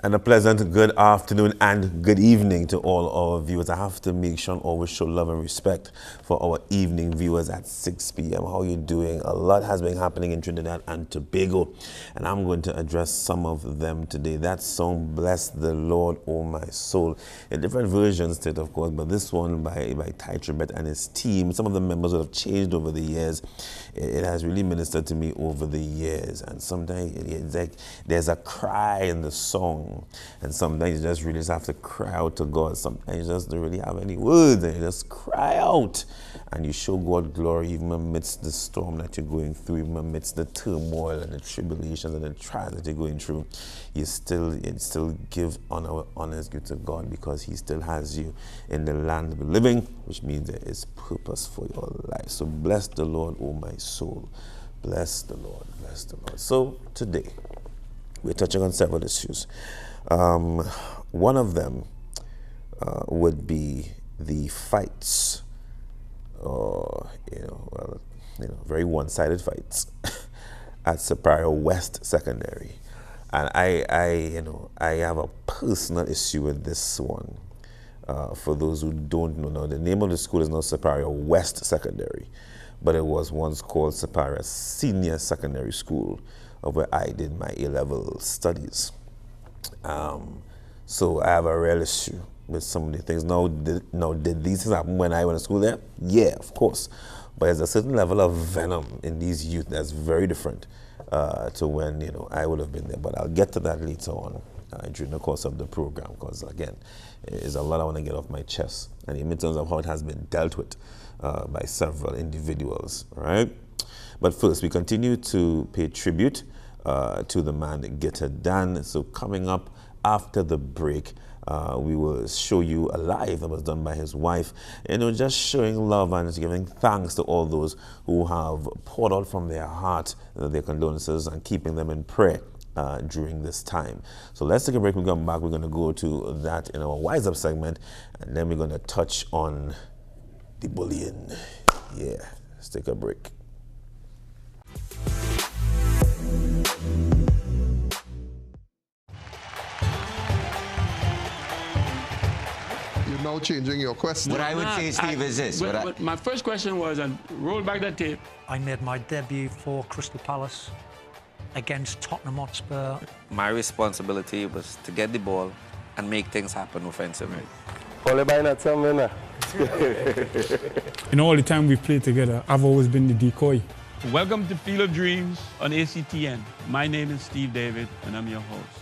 And a pleasant good afternoon and good evening to all our viewers. I have to make sure and always show love and respect for our evening viewers at 6 p.m. How are you doing? A lot has been happening in Trinidad and Tobago, and I'm going to address some of them today. That song, Bless the Lord, Oh My Soul, in different versions to it, of course, but this one by Ty Tribbett and his team, some of the members would have changed over the years. It has really ministered to me over the years, and sometimes it's like there's a cry in the song. And sometimes you just really just have to cry out to God. Sometimes you just don't really have any words and you just cry out. And you show God glory even amidst the storm that you're going through, even amidst the turmoil and the tribulations and the trials that you're going through. You still give honors due to God because He still has you in the land of the living, which means there is purpose for your life. So bless the Lord, oh my soul. Bless the Lord, bless the Lord. So today, we're touching on several issues. One of them would be the fights, very one-sided fights at Superior West Secondary, and I have a personal issue with this one. For those who don't know, the name of the school is not Superior West Secondary, but it was once called Superior Senior Secondary School, where I did my A-level studies. So I have a real issue with some of the things. Now, did these things happen when I went to school there? Yeah, of course. But there's a certain level of venom in these youth that's very different to when I would have been there. But I'll get to that later on during the course of the program, because again, there's a lot I want to get off my chest, and in terms of how it has been dealt with by several individuals. All right. But first, we continue to pay tribute to the man Gitta Dan. So coming up after the break, we will show you a live that was done by his wife, just showing love and giving thanks to all those who have poured out from their heart their condolences and keeping them in prayer during this time. So let's take a break. When we come back, we're going to go to that in our Wise Up segment, and then we're going to touch on the bullying. Yeah, let's take a break. Now changing your question. What I would say, Steve, is this. My first question was, and roll back that tape. I made my debut for Crystal Palace against Tottenham Hotspur. My responsibility was to get the ball and make things happen offensively. Only by not some winner. In all the time we've played together, I've always been the decoy. Welcome to Field of Dreams on ACTN. My name is Steve David, and I'm your host.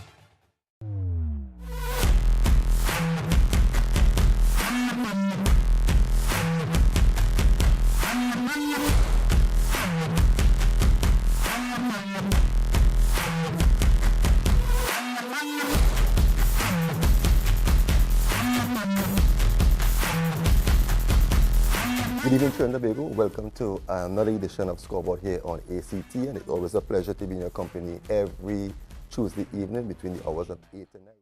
Good evening, Trinidad and Tobago. Welcome to another edition of Scoreboard here on ACT, and it's always a pleasure to be in your company every Tuesday evening between the hours of 8 and 9.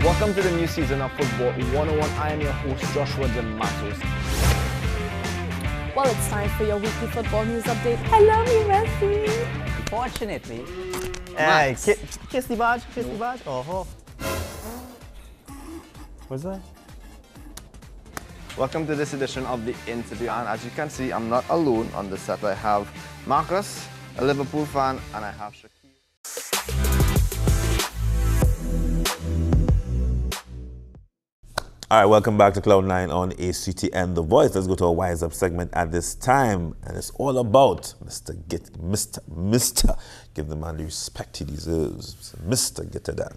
Welcome to the new season of Football 101. I am your host, Joshua DeMatos. Well, it's time for your weekly football news update. I love you, Messi. Unfortunately, kiss the badge, kiss the badge. Oh, What's that? Welcome to this edition of The Interview, and as you can see, I'm not alone on the set. I have Marcus, a Liverpool fan, and I have Shakir. All right, welcome back to Cloud.Nine on ACTN The Voice. Let's go to a Wise Up segment at this time, and it's all about Mr. Give the man the respect he deserves. Mr. Gitta Dan.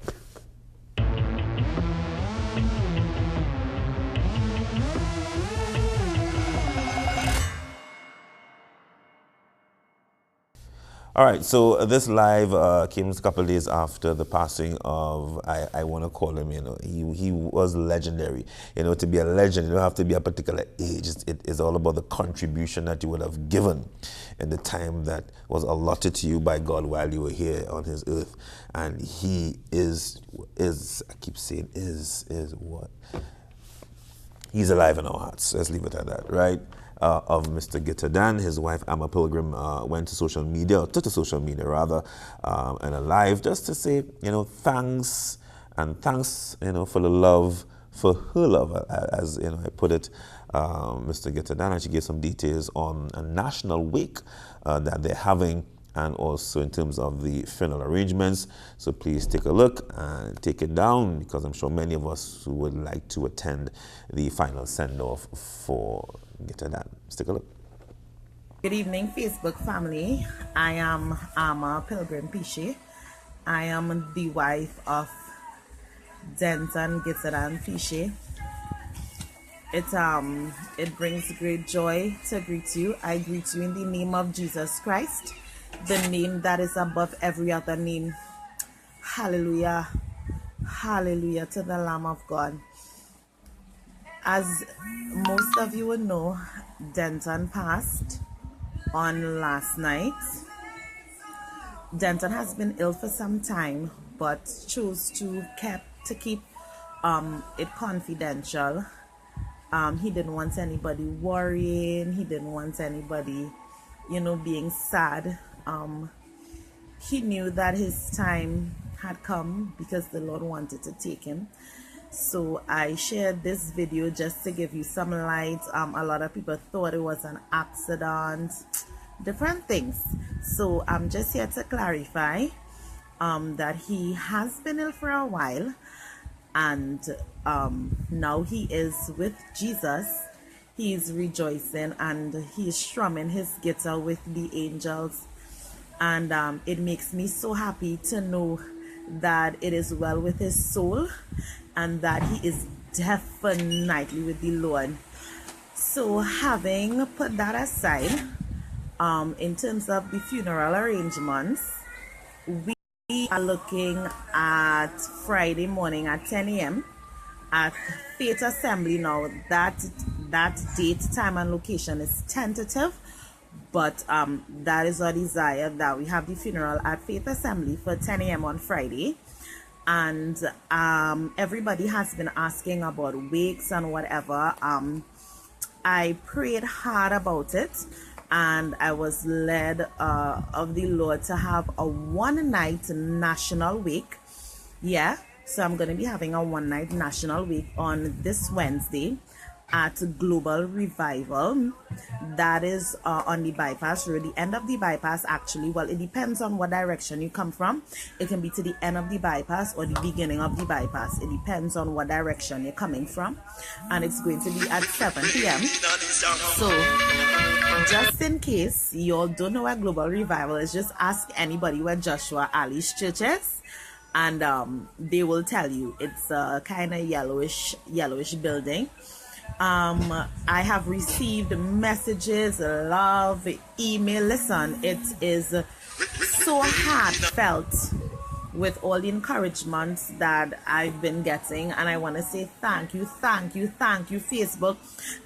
All right, so this live came a couple of days after the passing of, I want to call him, he was legendary. To be a legend, you don't have to be a particular age. It is all about the contribution that you would have given in the time that was allotted to you by God while you were here on his earth. And he is I keep saying is what? He's alive in our hearts. Let's leave it at that, right? Of Mr. Gitta Dan. His wife, Amma Pilgrim, went to social media, or took to social media rather, and a live just to say, thanks, and thanks, for the love, for her love, as, I put it, Mr. Gitta Dan, and she gave some details on a national wake that they're having, and also in terms of the funeral arrangements. So please take a look and take it down, because I'm sure many of us who would like to attend the final send-off for Gitta Dan. Let's take a look. Good evening, Facebook family. I am Amma Pilgrim Piche. I am the wife of Denton Gitta Dan Piche. It brings great joy to greet you. I greet you in the name of Jesus Christ, the name that is above every other name. Hallelujah. Hallelujah to the Lamb of God. As most of you would know, Denton passed on last night. Denton has been ill for some time, but chose to keep it confidential. He didn't want anybody worrying. He didn't want anybody, being sad. He knew that his time had come because the Lord wanted to take him. So I shared this video just to give you some light. A lot of people thought it was an accident, different things. So I'm just here to clarify that he has been ill for a while, and now he is with Jesus. He is rejoicing, and he is strumming his guitar with the angels. And it makes me so happy to know that it is well with his soul, and that he is definitely with the Lord. So having put that aside, in terms of the funeral arrangements, we are looking at Friday morning at 10 a.m. at Faith Assembly. Now that date, time and location is tentative, but that is our desire, that we have the funeral at Faith Assembly for 10 a.m. on Friday. And everybody has been asking about wakes and whatever. I prayed hard about it, and I was led of the Lord to have a one-night national wake. Yeah, so I'm going to be having a one-night national wake on this Wednesday at Global Revival. That is on the bypass road, the end of the bypass actually. Well, it depends on what direction you come from. It can be to the end of the bypass or the beginning of the bypass. It depends on what direction you're coming from, and it's going to be at 7 p.m. So just in case you all don't know where Global Revival is, just ask anybody where Joshua Ali's church is, and they will tell you. It's a kind of yellowish building. I have received messages, love, email. Listen, it is so heartfelt with all the encouragement that I've been getting, and I want to say thank you, Facebook.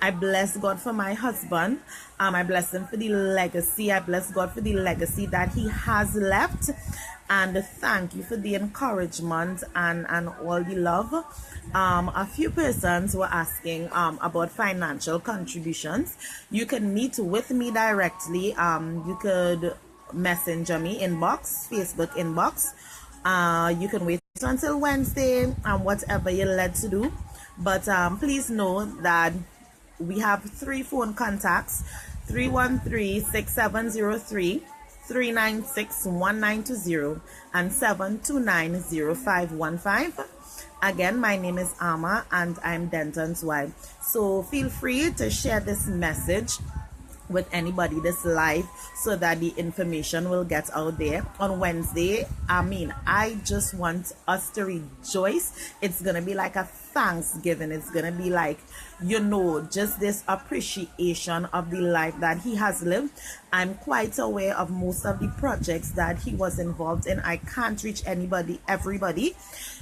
I bless God for my husband. I bless him for the legacy. I bless God for the legacy that he has left, and thank you for the encouragement and all the love. A few persons were asking about financial contributions. You can meet with me directly. You could messenger me, inbox, Facebook inbox. You can wait until Wednesday, whatever you're led to do. But please know that we have 3 phone contacts: 313-6703, 396-1920, and 729-0515. Again, my name is Amma, and I'm Denton's wife. So feel free to share this message with anybody this live, so that the information will get out there on Wednesday. I just want us to rejoice. It's gonna be like a Thanksgiving. It's gonna be like you know, just this appreciation of the life that he has lived. I'm quite aware of most of the projects that he was involved in. I can't reach everybody.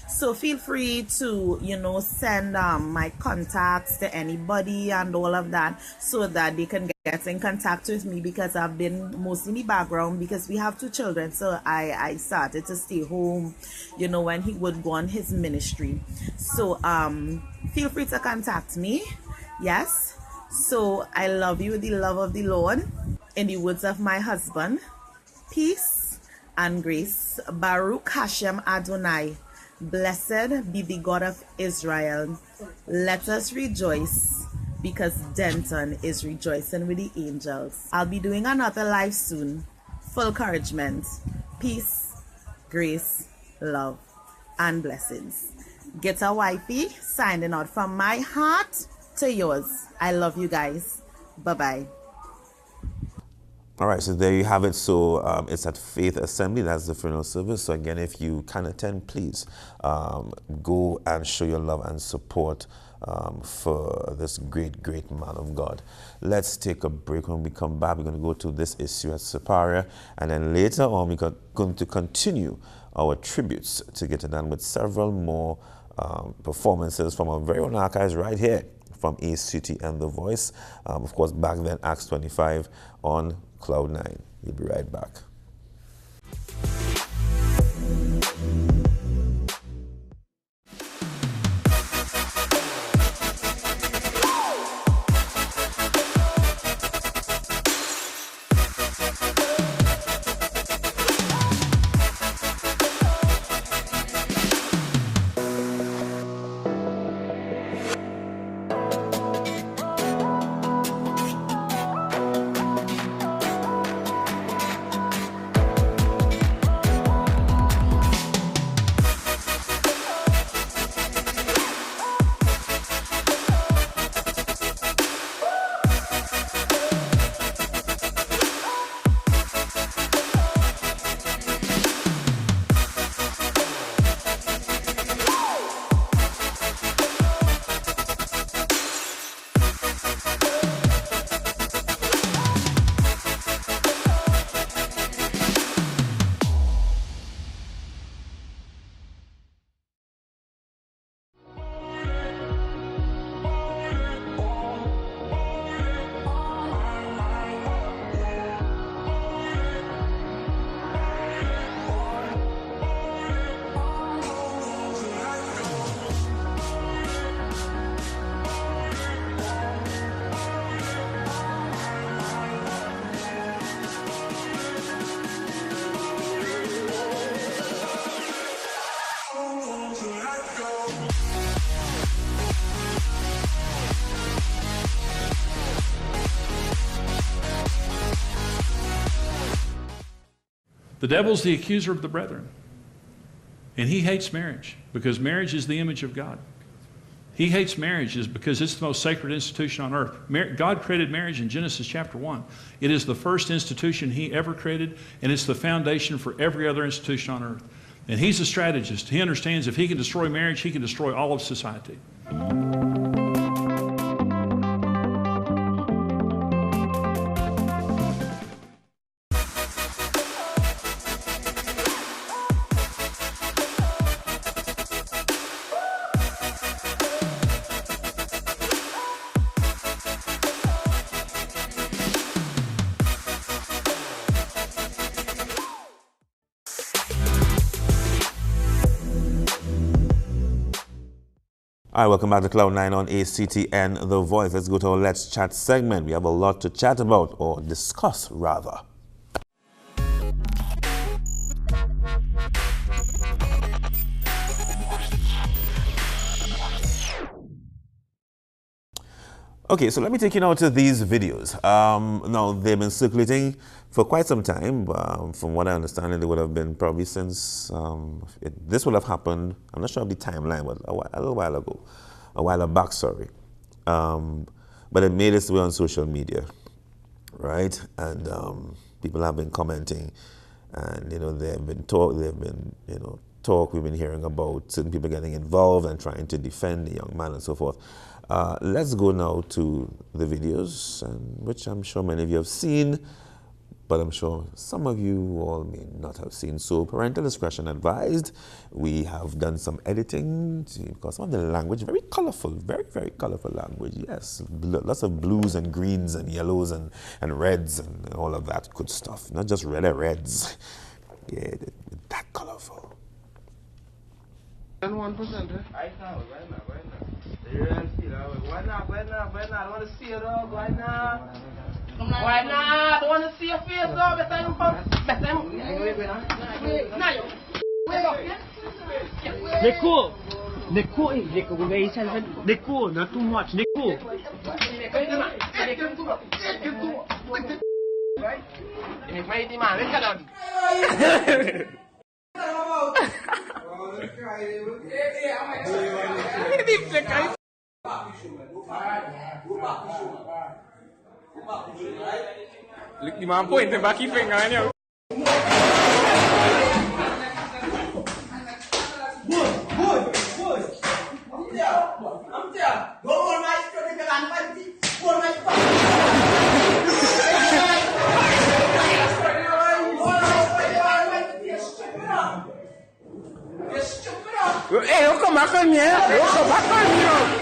So feel free to, you know, send my contacts to anybody and all of that so that they can get in contact with me, because I've been mostly in the background because we have 2 children. So I started to stay home, you know, when he would go on his ministry. So feel free to contact me. Yes. So I love you with the love of the Lord. In the words of my husband, peace and grace. Baruch Hashem Adonai. Blessed be the God of Israel. Let us rejoice, because Denton is rejoicing with the angels. I'll be doing another live soon. Full encouragement, peace, grace, love, and blessings. Get a wifey, signing out from my heart to yours. I love you guys. Bye-bye. All right, so there you have it. So it's at Faith Assembly. That's the funeral service. So again, if you can attend, please go and show your love and support for this great, great man of God. Let's take a break. When we come back, we're going to go to this issue at Superior. And then later on, we're going to continue our tributes to get it done with several more performances from our very own archives right here from ACT and The Voice. Of course, back then, Acts 25 on Cloud.Nine. We'll be right back. The devil's the accuser of the brethren. And he hates marriage because marriage is the image of God. He hates marriage because it's the most sacred institution on earth. God created marriage in Genesis chapter 1. It is the first institution he ever created, and it's the foundation for every other institution on earth. And he's a strategist. He understands if he can destroy marriage, he can destroy all of society. All right, welcome back to Cloud.Nine on ACT and The Voice. Let's go to our Let's Chat segment. We have a lot to chat about, or discuss, rather. Okay, so let me take you now to these videos. Now, they've been circulating for quite some time. From what I understand, they would have been probably since, this would have happened, I'm not sure of the timeline, but a little while ago. A while back, sorry. But it made its way on social media, right? And people have been commenting And, there have been talk, we've been hearing about certain people getting involved and trying to defend the young man and so forth. Let's go now to the videos, which I'm sure many of you have seen, but I'm sure some of you all may not have seen. So parental discretion advised. We have done some editing because some of the language, very colorful, very, very colorful language. Yes, lots of blues and greens and yellows and reds and all of that good stuff. Not just reds. Yeah, that colorful. 1%. Right now. You really see that? Why not? I want to see it all. Why not? Why not? I want to see your face though. Better him come. Nico, not too much. Nico. Look, the man pointing back his finger on you. Hey, you come back on here. You come back on here.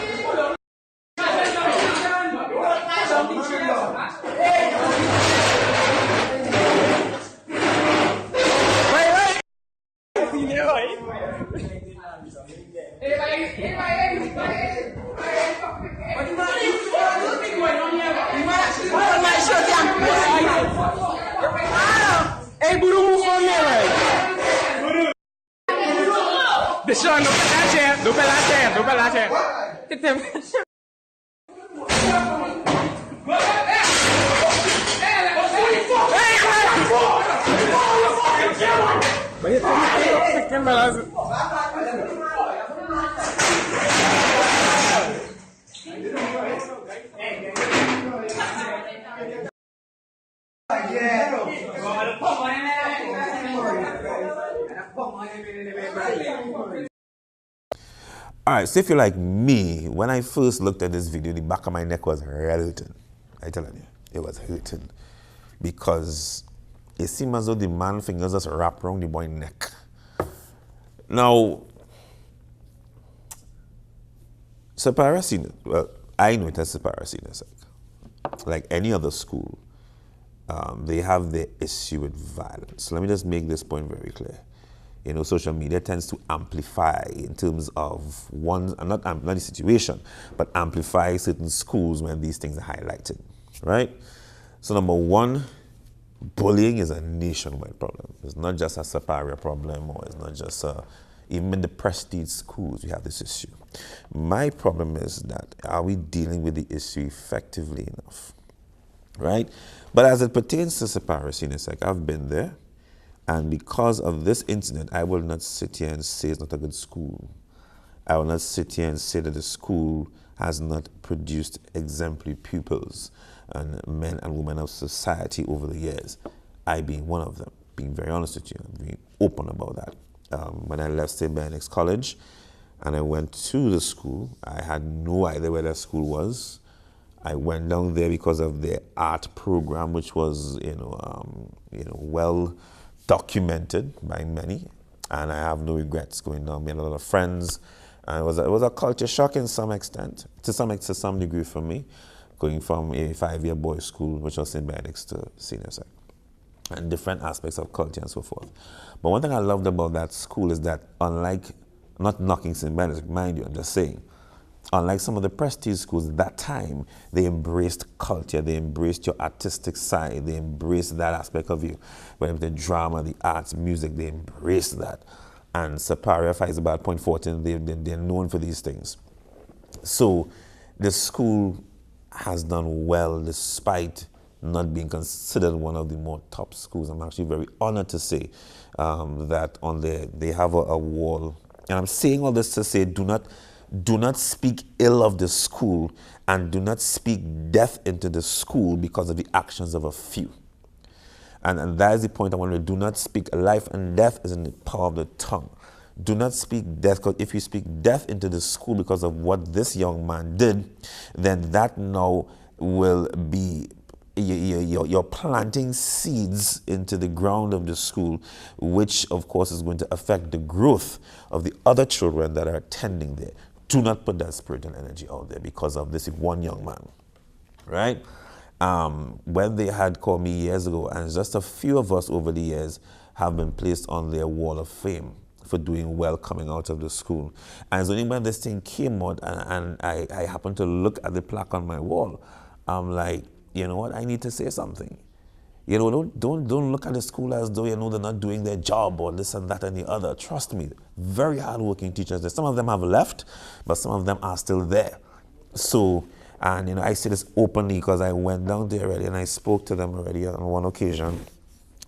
Hey, Buru, move on here, right? Deshaun, don't put that chair. Don't put that chair. Don't put that chair. Get them. All right, so if you're like me, when I first looked at this video, the back of my neck was hurting. I'm telling you, it was hurting. Because it seemed as though the man's fingers just wrapped around the boy's neck. Now, Sapara Senior, well, I know it as Sapara Senior. Like any other school, they have their issue with violence. Let me just make this point very clear. Social media tends to amplify in terms of not the situation, but amplify certain schools when these things are highlighted, right? So number one, bullying is a nationwide problem. It's not just a Sapara problem, or it's not just even in the prestige schools we have this issue. My problem is that, are we dealing with the issue effectively enough, right? But as it pertains to Sapara Senior Sec, I've been there. And because of this incident, I will not sit here and say it's not a good school. I will not sit here and say that the school has not produced exemplary pupils and men and women of society over the years. I being one of them, being very honest with you, I'm being open about that. When I left St. Benedict's College and I went to the school, I had no idea where that school was. I went down there because of their art program, which was, well documented by many, and I have no regrets going down. Made a lot of friends, and it was a culture shock in some extent, to some degree for me, going from a 5-year boys' school, which was St. Benedict's, to senior sec, and different aspects of culture and so forth. But one thing I loved about that school is that, unlike, not knocking St. Benedict's, mind you, I'm just saying, unlike some of the prestige schools at that time, they embraced culture, they embraced your artistic side, they embraced that aspect of you. Whether the drama, the arts, music, they embraced that. And Sapara, Faizabad, Point Fortin, they're known for these things. So the school has done well despite not being considered one of the more top schools. I'm actually very honored to say that on there, they have a wall. And I'm saying all this to say, do not speak ill of the school, and do not speak death into the school because of the actions of a few. And that is the point I want to do. Not speak life and death is in the power of the tongue. Do not speak death, because if you speak death into the school because of what this young man did, then that now will be, you're planting seeds into the ground of the school, which of course is going to affect the growth of the other children that are attending there. Do not put that spiritual energy out there because of this one young man, right? When they had called me years ago, and just a few of us over the years have been placed on their wall of fame for doing well coming out of the school. And it's only when this thing came out and I happened to look at the plaque on my wall, I'm like, you know what, I need to say something. You know, don't look at the school as though, you know, they're not doing their job or this and that and the other. Trust me, very hardworking teachers. Some of them have left, but some of them are still there. So, and you know, I say this openly because I went down there already and I spoke to them already on one occasion.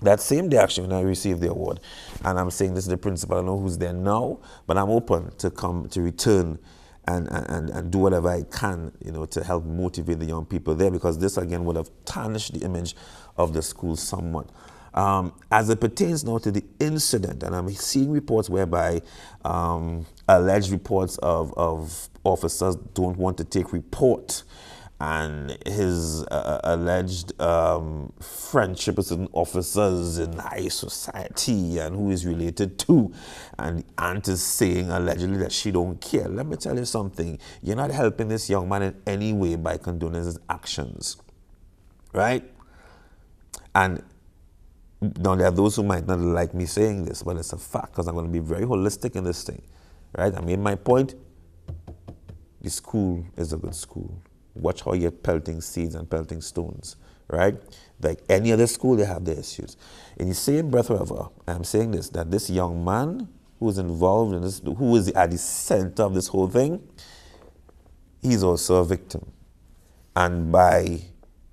That same day, actually, when I received the award, and I'm saying this is the principal, I don't know who's there now, but I'm open to come, to return and do whatever I can, you know, to help motivate the young people there, because this, again, would have tarnished the image of the school somewhat. As it pertains now to the incident, and I'm seeing reports whereby alleged reports of officers don't want to take report, and his alleged friendship with certain officers in high society and who is related to, and the aunt is saying allegedly that she don't care. Let me tell you something, you're not helping this young man in any way by condoning his actions, right? And now there are those who might not like me saying this, but it's a fact, because I'm going to be very holistic in this thing, right? I made my point. The school is a good school. Watch how you're pelting seeds and pelting stones, right? Like any other school, they have their issues. In the same breath, however, I'm saying this, that this young man who is involved in this, who is at the center of this whole thing, he's also a victim. And by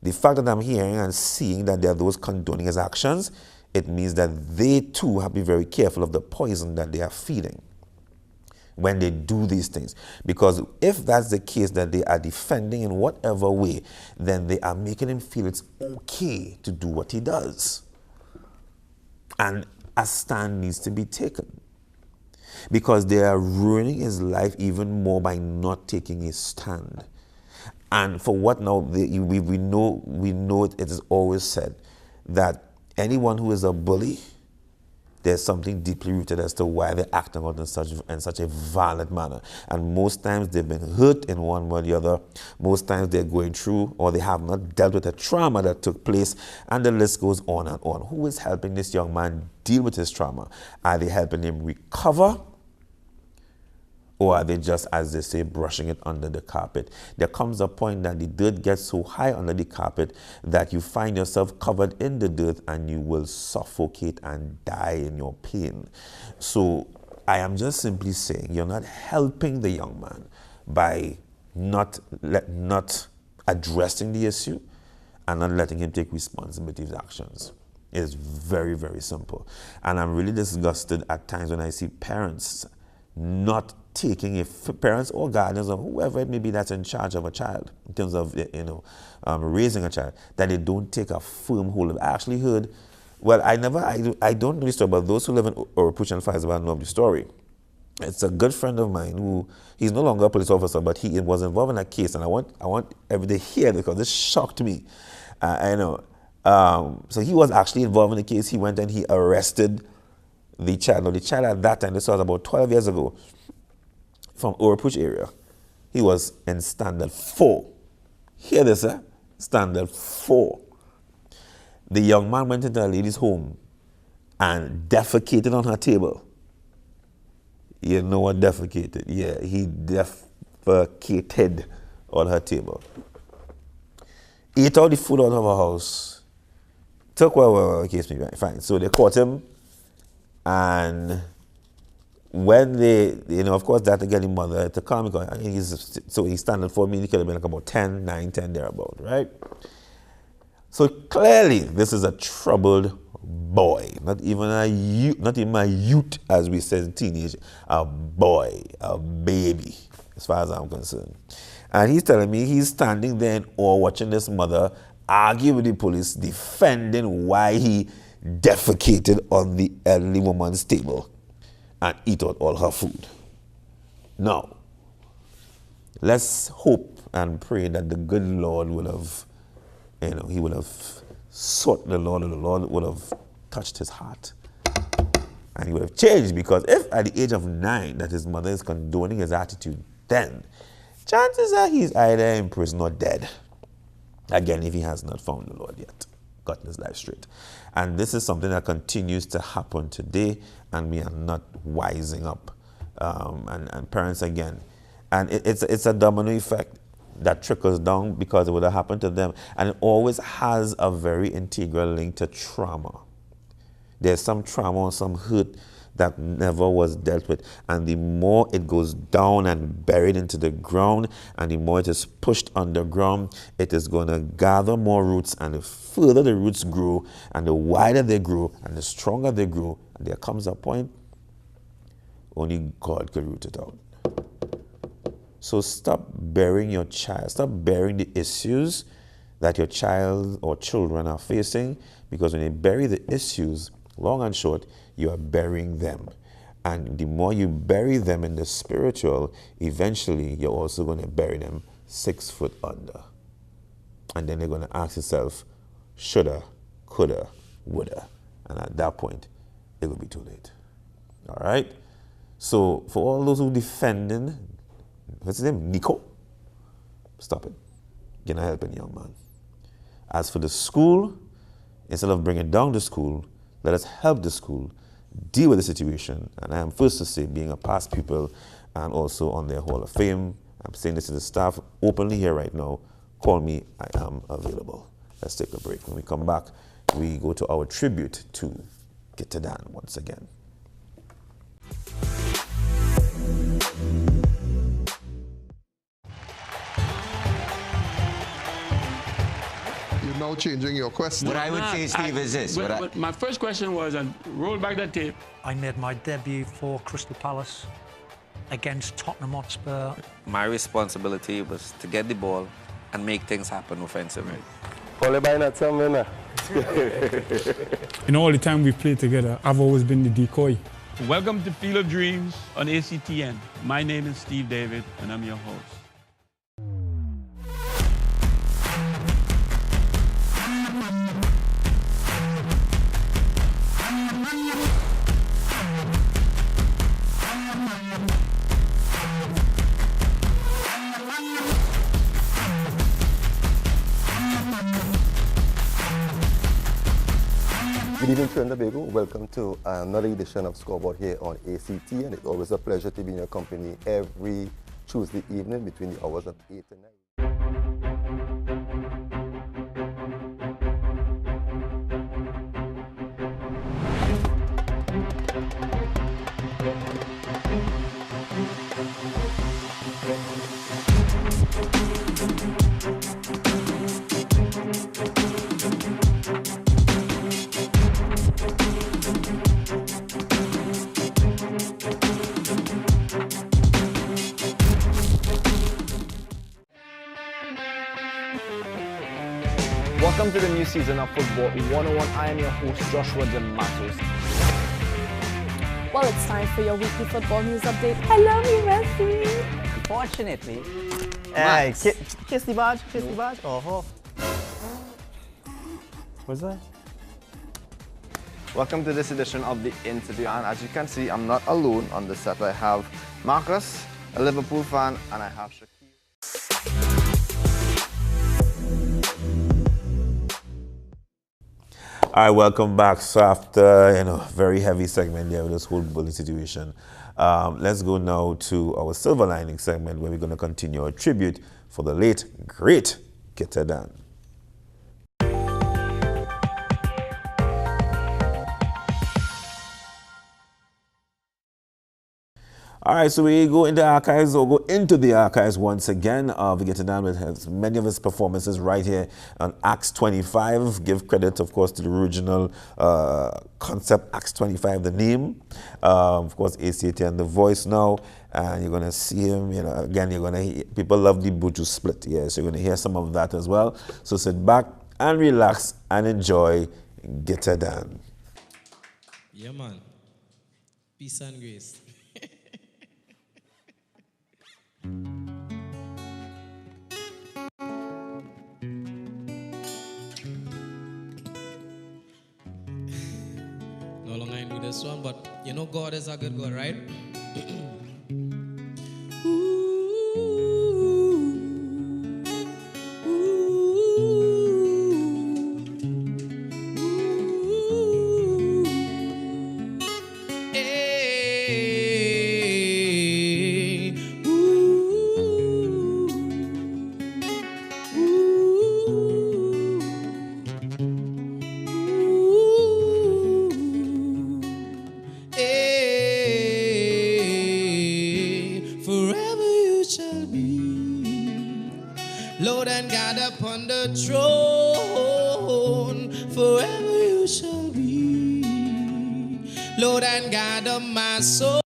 the fact that I'm hearing and seeing that there are those condoning his actions, it means that they too have to be very careful of the poison that they are feeding when they do these things. Because if that's the case, that they are defending in whatever way, then they are making him feel it's okay to do what he does. And a stand needs to be taken, because they are ruining his life even more by not taking a stand. And for what now, we know it is always said that anyone who is a bully, there's something deeply rooted as to why they're acting out in such a violent manner. And most times they've been hurt in one way or the other. Most times they're going through, or they have not dealt with a trauma that took place, and the list goes on and on. Who is helping this young man deal with his trauma? Are they helping him recover? Or are they just, as they say, brushing it under the carpet? There comes a point that the dirt gets so high under the carpet that you find yourself covered in the dirt and you will suffocate and die in your pain. So I am just simply saying, you're not helping the young man by not addressing the issue and not letting him take responsibility for his actions. It is very, very simple. And I'm really disgusted at times when I see parents not taking, parents or guardians or whoever it may be that's in charge of a child in terms of, raising a child, that they don't take a firm hold of. I actually heard, well, I don't know the story, but those who live in Orupuch and Faisal know the story. It's a good friend of mine who, he's no longer a police officer, but he was involved in a case, and I want everybody to hear this because this shocked me. I know. So he was actually involved in the case. He went and he arrested the child. Now, the child at that time, this was about 12 years ago, from Orupuch area. He was in standard 4. Hear this, eh? Standard 4. The young man went into a lady's home and defecated on her table. You know what defecated? Yeah, he defecated on her table. Ate all the food out of her house. Took well, case me right. Fine. So they caught him, and when they, of course, that again, the mother to come, because he's standing for me, he could have been like about 10, 9, 10, thereabout, right? So clearly, this is a troubled boy, not even a youth, as we said, teenage, a boy, a baby, as far as I'm concerned. And he's telling me he's standing there in awe watching this mother argue with the police, defending why he defecated on the elderly woman's table and eat out all her food. Now, let's hope and pray that the good Lord will have, he would have sought the Lord, and the Lord would have touched his heart. And he would have changed, because if at the age of 9 that his mother is condoning his attitude, then chances are he's either in prison or dead. Again, if he has not found the Lord yet, gotten his life straight. And this is something that continues to happen today, and we are not wising up. And parents, again, and it's a domino effect that trickles down, because it would have happened to them. And it always has a very integral link to trauma. There's some trauma or some hurt that never was dealt with. And the more it goes down and buried into the ground, and the more it is pushed underground, it is going to gather more roots. And the further the roots grow, and the wider they grow, and the stronger they grow, and there comes a point only God could root it out. So stop burying your child. Stop burying the issues that your child or children are facing, because when you bury the issues, long and short, you are burying them. And the more you bury them in the spiritual, eventually you're also going to bury them 6 foot under. And then you're going to ask yourself, shoulda, coulda, woulda. And at that point, it will be too late. All right? So for all those who defending, what's his name? Nico? Stop it. You're not helping, young man. As for the school, instead of bringing down the school, let us help the school deal with the situation. And I am first to say, being a past pupil and also on their Hall of Fame, I'm saying this to the staff openly here right now, call me, I am available. Let's take a break. When we come back, we go to our tribute to Gitadan once again. You're now changing your question. What I would say, Steve, is this. My first question was, and roll back that tape. I made my debut for Crystal Palace against Tottenham Hotspur. My responsibility was to get the ball and make things happen offensively. In all the time we've played together, I've always been the decoy. Welcome to Field of Dreams on ACTN. My name is Steve David, and I'm your host. Good evening, Trinidad and Tobago. Welcome to another edition of Scoreboard here on ACT, and it's always a pleasure to be in your company every Tuesday evening between the hours of 8 and 9. Welcome to the new season of Football 101. I am your host, Joshua Matos. Well, it's time for your weekly football news update. Hello, me, Messi. Unfortunately, hey, kiss the badge, kiss the badge. Oh, What's that? Welcome to this edition of the interview, and as you can see, I'm not alone on the set. I have Marcus, a Liverpool fan, and I have Shakir. All right, welcome back. So after very heavy segment there with this whole bully situation, let's go now to our silver lining segment, where we're going to continue our tribute for the late great Gitadan. All right, so we go into archives, or go into the archives once again. We get down with many of his performances right here on Acts 25. Give credit, of course, to the original concept, Acts 25, the name. Of course, ACT and the voice now. And you're going to see him, again, you're going to hear, people love the Buju split. Yes, you're going to hear some of that as well. So sit back and relax and enjoy Gitta Dan. Yeah, man. Peace and grace. No longer I do this one, but you know God is a good God, right? Forever you shall be, Lord and God upon the throne. Forever you shall be, Lord and God of my soul.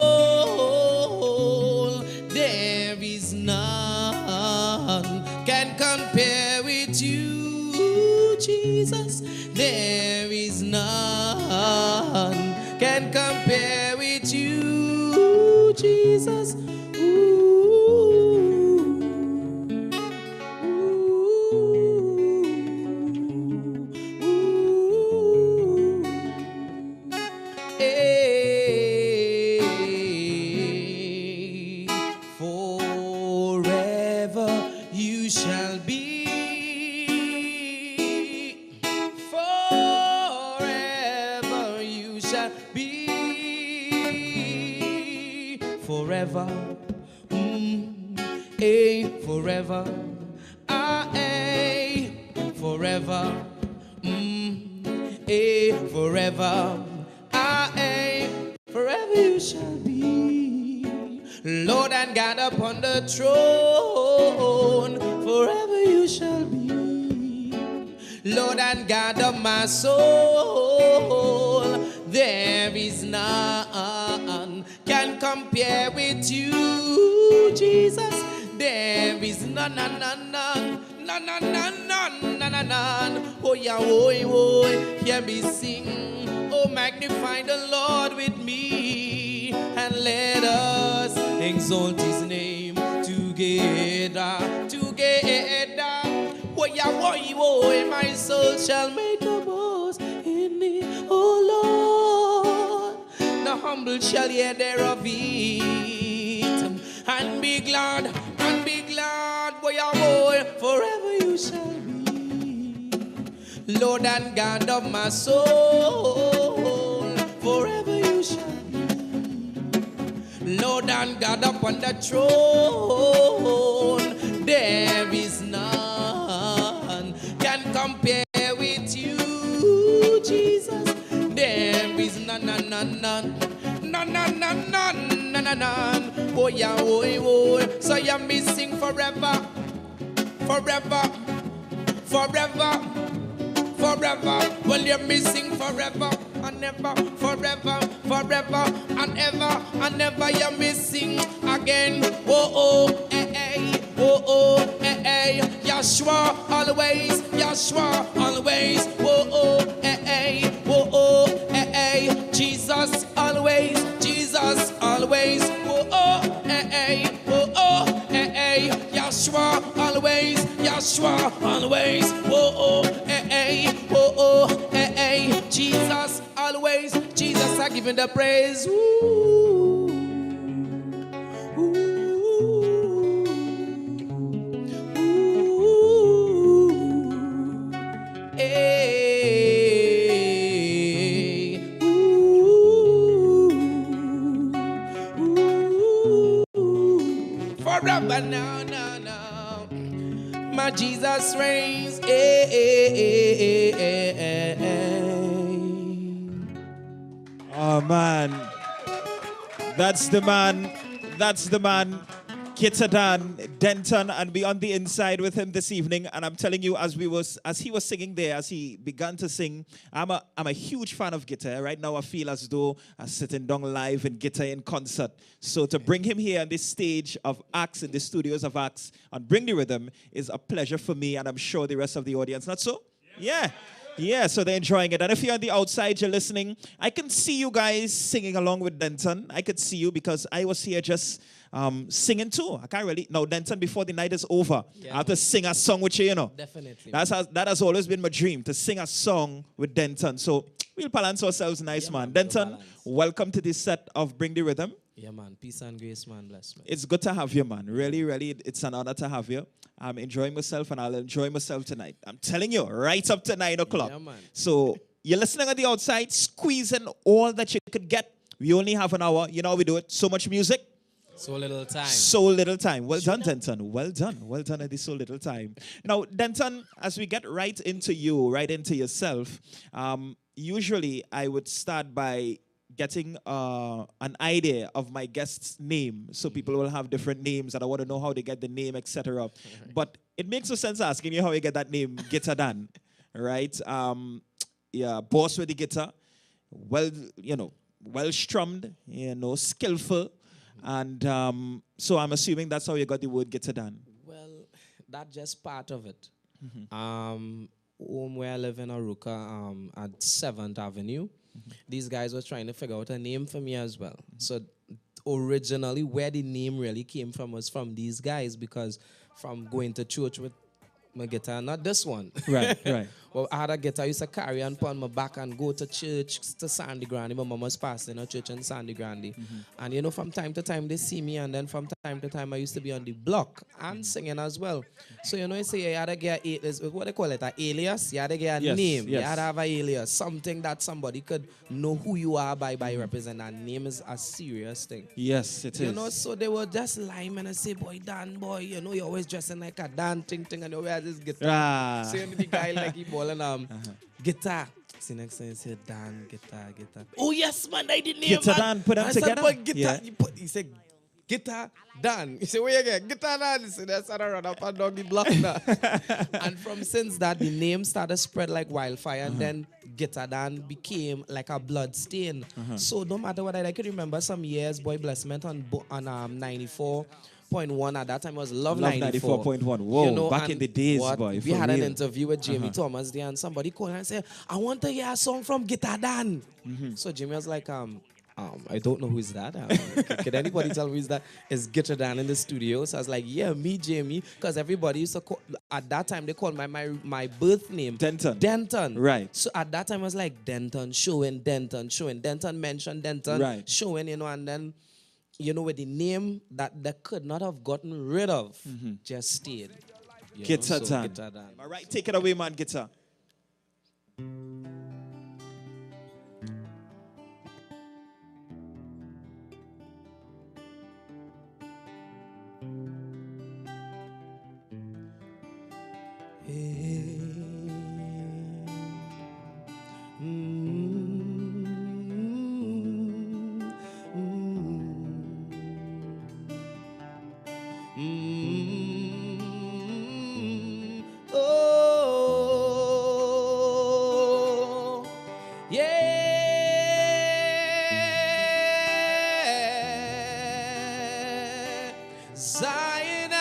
There is none can compare with you, Jesus. There is none can compare with you, Jesus. Forever you shall be. Forever you shall be. Forever. Forever. Forever. Forever. Forever you shall be, Lord and God upon the throne. Forever you shall be, Lord and God of my soul. There is none can compare with you, Jesus. There is none. Oh yeah, hear me sing. Oh, magnify the Lord with me, and let us exalt his name together. Oh yeah, my soul shall make a boast in thee, oh Lord. The humble shall hear thereof it, and be glad, forever you shall be, Lord and God of my soul. Forever you shall be, Lord and God upon the throne. There is none can compare with you, Jesus. There is none. Oh yeah, so you're missing forever. Well, you're missing forever and ever, forever and ever. You're missing again. Yeshua always. Jesus always. Yeshua always. Jesus always. Jesus, I give him the praise. Forever now. My Jesus reigns. Oh man, that's the man. Gitta Dan, Denton, and be on the inside with him this evening. And I'm telling you, as he was singing there, as he began to sing, I'm a huge fan of Gitta. Right now, I feel as though I'm sitting down live in Gitta in concert. So to bring him here on this stage of Acts, in the studios of Acts, and bring the rhythm is a pleasure for me, and I'm sure the rest of the audience. Not so? Yeah. Yeah. Yeah, so they're enjoying it. And if you're on the outside, you're listening, I can see you guys singing along with Denton. I could see you because I was here just singing too. I can't really. No, Denton, before the night is over, I have to sing a song with you, you know. Definitely. That has always been my dream, to sing a song with Denton. So we'll balance ourselves nice, man. Denton, welcome to this set of Bring the Rhythm. Yeah, man. Peace and grace, man. Bless, man. It's good to have you, man. Really, really, it's an honor to have you. I'm enjoying myself, and I'll enjoy myself tonight. I'm telling you, right up to 9 o'clock. Yeah, man. So you're listening on the outside, squeezing all that you could get. We only have an hour. You know how we do it. So much music. So little time. So little time. Well done, Denton. Well done. Well done at this so little time. Now, Denton, as we get right into you, right into yourself, usually I would start by getting an idea of my guest's name, so people will have different names, and I want to know how they get the name, etc. But it makes no sense asking you how you get that name, Guitar Dan, right? Yeah, boss with the guitar, well, well strummed, skillful, and so I'm assuming that's how you got the word Guitar Dan. Well, that's just part of it. Home where I live in Aruka, at 7th Avenue. These guys were trying to figure out a name for me as well. So originally, where the name really came from was from these guys, because from going to church with my guitar, not this one. Right, right. Well, I had a guitar I used to carry on my back and go to church to Sandy Grande. My mom was passing a church in Sandy Grande. And, from time to time, they see me, and then from time to time, I used to be on the block and singing as well. So, you say you had to get what they call it, an alias? You had to get a name. You had to have an alias, something that somebody could know who you are by representing. That name is a serious thing. Yes, it is. So they were just lying and I say, boy, Dan, boy, you're always dressing like a Dan thing, and you wear this guitar. So, the guy like he ball and guitar. See, next time you say Dan, guitar. Oh, yes, man, I didn't name Guitar Dan, put them together. Said, guitar. Yeah. He said, Guitar Dan. He said, where you get? Guitar Dan. He said, that's how I run up and down the block now. And from since that, the name started spread like wildfire, and then Guitar Dan became like a blood stain. So no matter what, I can remember some years, boy, blessment on 94.1. At that time, it was Love 94.1. Whoa, back in the days, boy. We had an interview with Jamie Thomas there, and somebody called and said, I want to hear a song from Guitar Dan. So Jamie was like, I don't know who is that. Can anybody tell me who is that? Is Guitar Dan in the studio? So I was like, yeah, me, Jamie. Because everybody used to call, at that time, they called my birth name Denton. Right. So at that time, I was like, Denton, showing. Denton mentioned Denton, showing, and then, with the name that they could not have gotten rid of, just stayed. Guitar Dan. All right, take it away, man, guitar. Oh, yeah. Zion,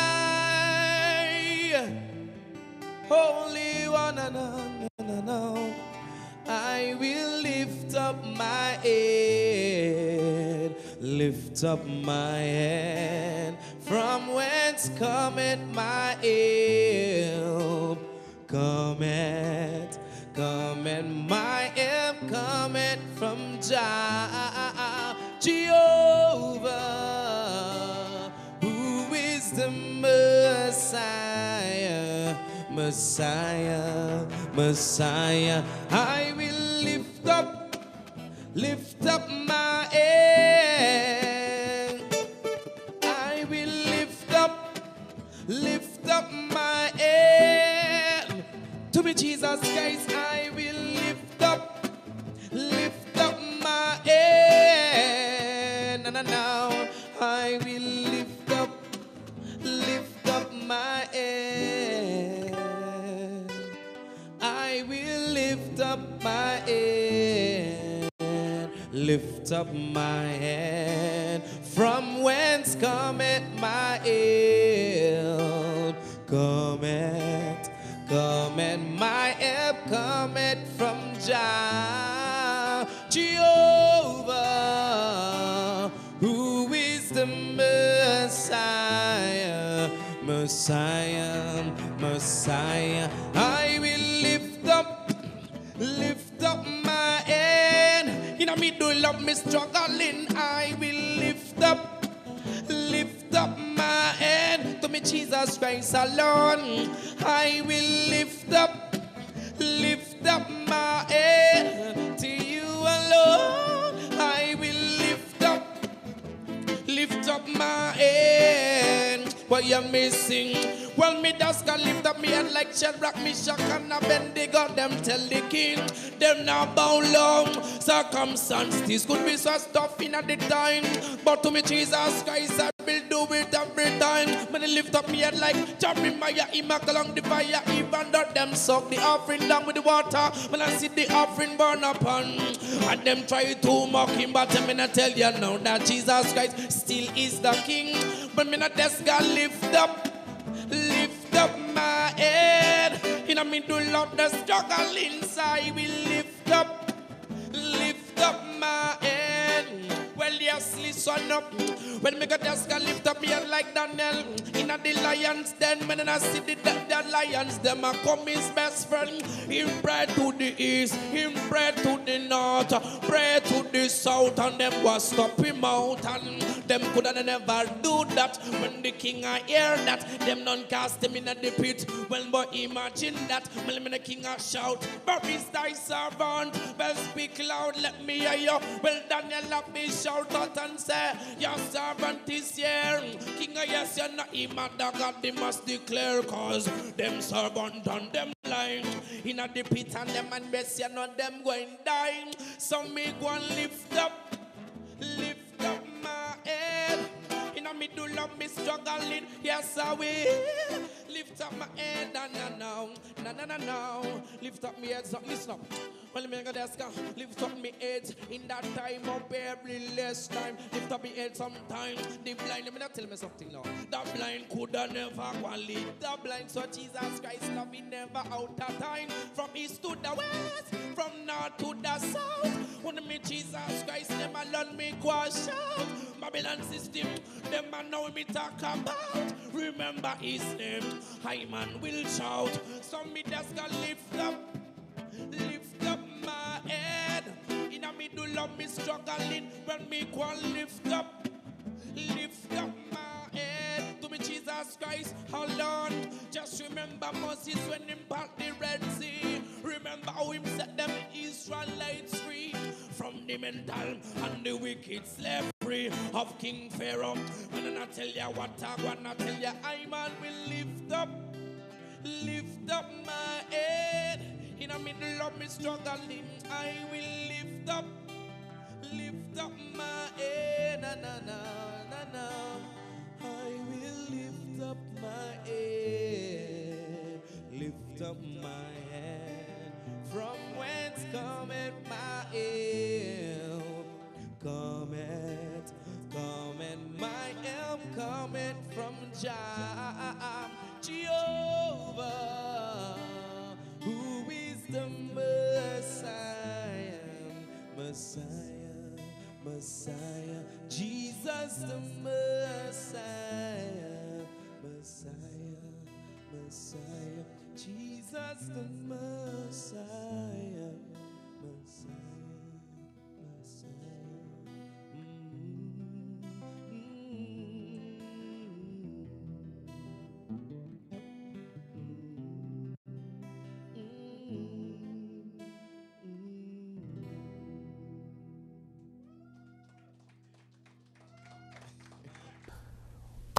Holy One, I will lift up my head, lift up my hand, from whence cometh my help? Cometh my help, cometh from Jehovah, who is the Messiah. I will lift up my hand. I will lift up my hand. To be Jesus Christ, I will lift up my hand. And now I will lift up my hand. I will lift up my hand, lift up my hand, from whence cometh my help? Cometh my help, cometh from Jah, Jehovah, who is the Messiah, Messiah, Messiah. I will lift up my hand. In the middle of me struggling, I will lift up my hand to me Jesus Christ alone. I will lift up my hand to you alone. I will lift up my hand. What you're missing? Well, me just can lift up me head like Shadrach, Meshach, and Abednego. Them tell the king, them not bow low. Circumstances could be so tough in at the time, but to me Jesus Christ, I will do it every time. When I lift up me head like Jeremiah, he mark along the fire, even though them suck the offering down with the water. When I see the offering burn upon, and them try to mock him, but I'm gonna tell you now that Jesus Christ still is the king. But me not just gonna lift up my head. In the middle of the struggle inside, we lift up my head. Well, yes, listen up. When me got just gonna lift up me head like Daniel in the lions den. When I see the lions, them a come his best friend. Him pray to the east, him pray to the north, pray to the south, and them was stop him out. And them coulda never do that. When the king I hear that, them none cast him in the pit. Well, but imagine that. When the king I shout, "But is thy servant?" Well, speak loud, let me hear you. Well, Daniel, let me shout out and say, "Your servant is here." King, yes, you're not him, God, they must declare, cause them servant and them lying in a the pit, and them and best, you know them going die. So me go and lift up my head. In the middle of me struggling, yes I will lift up my head. No. Lift up my head, so listen up. Well, me go desk, lift up my head in that time of every less time. Lift up my head sometime. The blind, let me not tell me something now. The blind coulda never go and lead the blind. So Jesus Christ love me never out of time. From east to the west, from north to the south. When me Jesus Christ, them alone me go and shout. Babylon system, them man know me talk about. Remember his name, I man will shout. So me just go lift up my head. In the middle of me struggling, when me go and lift up my head to me Jesus Christ alone. Just remember Moses when him part the Red Sea. Remember how him set them Israelites free from the mental and the wicked slavery of King Pharaoh. And then I tell you what I wanna tell you, I man will lift up my head. In the middle of me struggling, I will lift up my head. Na. I will lift up my head, lift up my head. From whence cometh my help? Cometh my help cometh from Jah, Jehovah, who is the Messiah, Jesus the Messiah, Jesus the Messiah.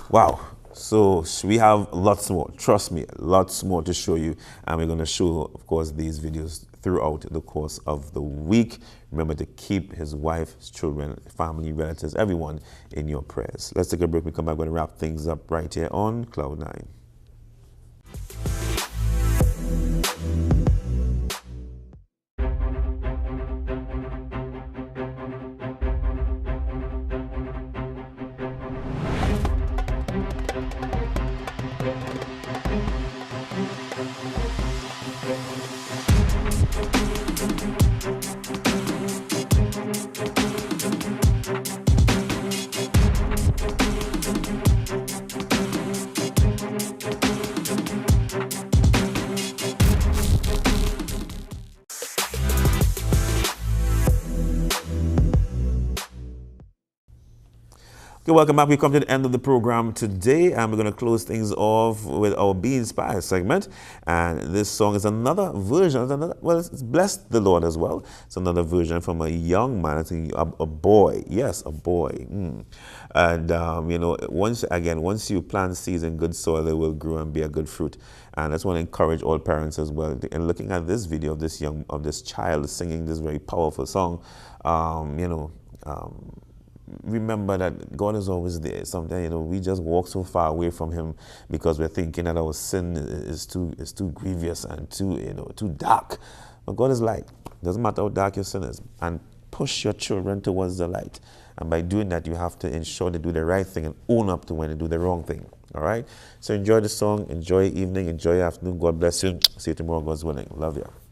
Wow. So we have lots more, trust me, lots more to show you. And we're going to show, of course, these videos throughout the course of the week. Remember to keep his wife, his children, family, relatives, everyone in your prayers. Let's take a break. We come back, we're going to wrap things up right here on Cloud.Nine. welcome back. We come to the end of the program today, and we're going to close things off with our Be Inspired segment. And this song is another version. Well, it's Bless the Lord as well. It's another version from a young man, I think a boy. Yes, a boy. And, you know, once you plant seeds in good soil, they will grow and bear good fruit. And I just want to encourage all parents as well. And looking at this video of this child singing this very powerful song, you know, remember that God is always there. Sometimes, you know, we just walk so far away from Him because we're thinking that our sin is too grievous and too dark. But God is light. Doesn't matter how dark your sin is. And push your children towards the light. And by doing that, you have to ensure they do the right thing and own up to when they do the wrong thing. All right? So enjoy the song, enjoy your evening, enjoy your afternoon. God bless you. See you tomorrow, God's willing. Love you.